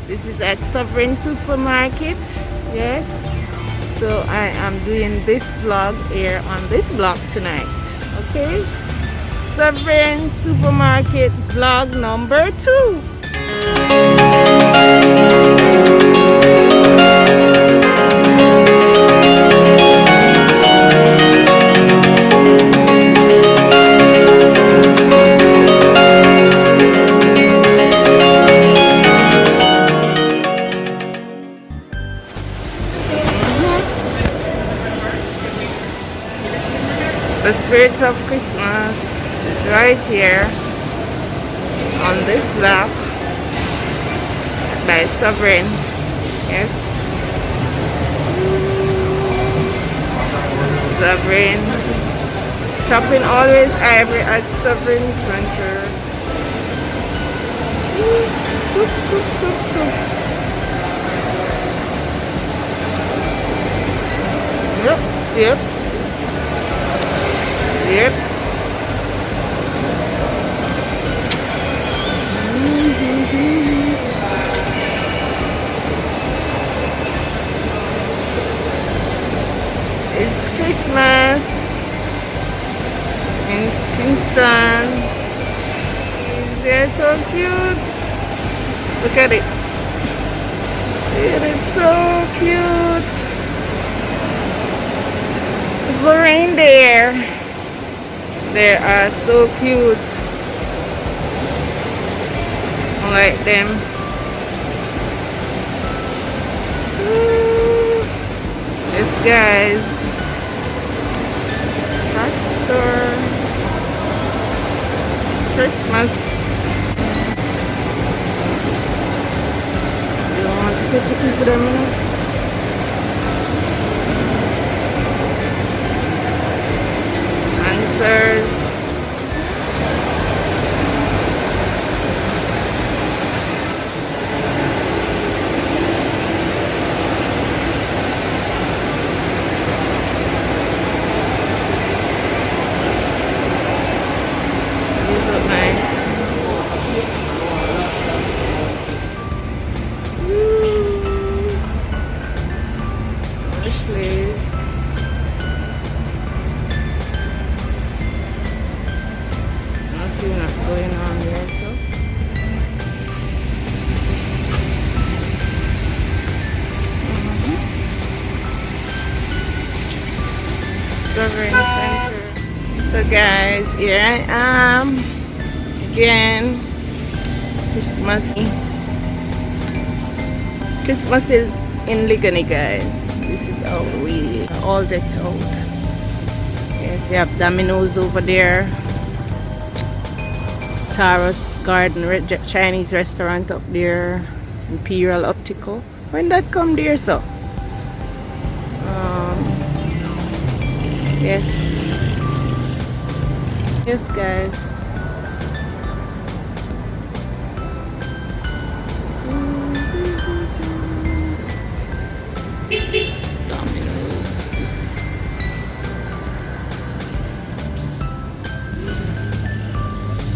This is at Sovereign Supermarket. Yes. So I am doing this vlog here on this vlog tonight. Okay. Sovereign Supermarket vlog number 2. The spirit of Christmas is right here on this block by Sovereign. Yes. Sovereign. Shopping always ivory at Sovereign Center. Soups. Yep. It's Christmas in Kingston. They're so cute. Look at it. It is so cute. The reindeer. They are so cute. I like them. Ooh. Yes, guys. Hot store. It's Christmas. You don't want to put your for them, you know? Answers. These look nice. Ashley's. Nothing not going on here, so. Sovereign Center. So guys, here I am again. Christmas is in Ligani, guys. This is how we are all decked out. Yes, you have Domino's over there. Tara's Garden Chinese restaurant up there. Imperial Optical. When that come there, so? Yes. Yes, guys. Domino's.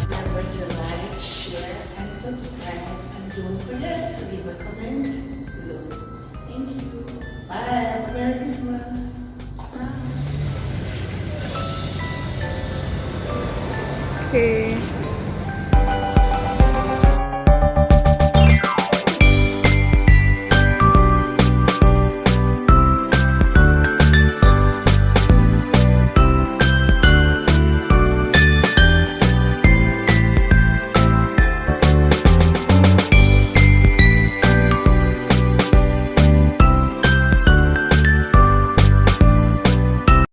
Remember to like, share, and subscribe, and don't forget to leave a comment below. Thank you. Bye. Merry Christmas. Bye. Okay.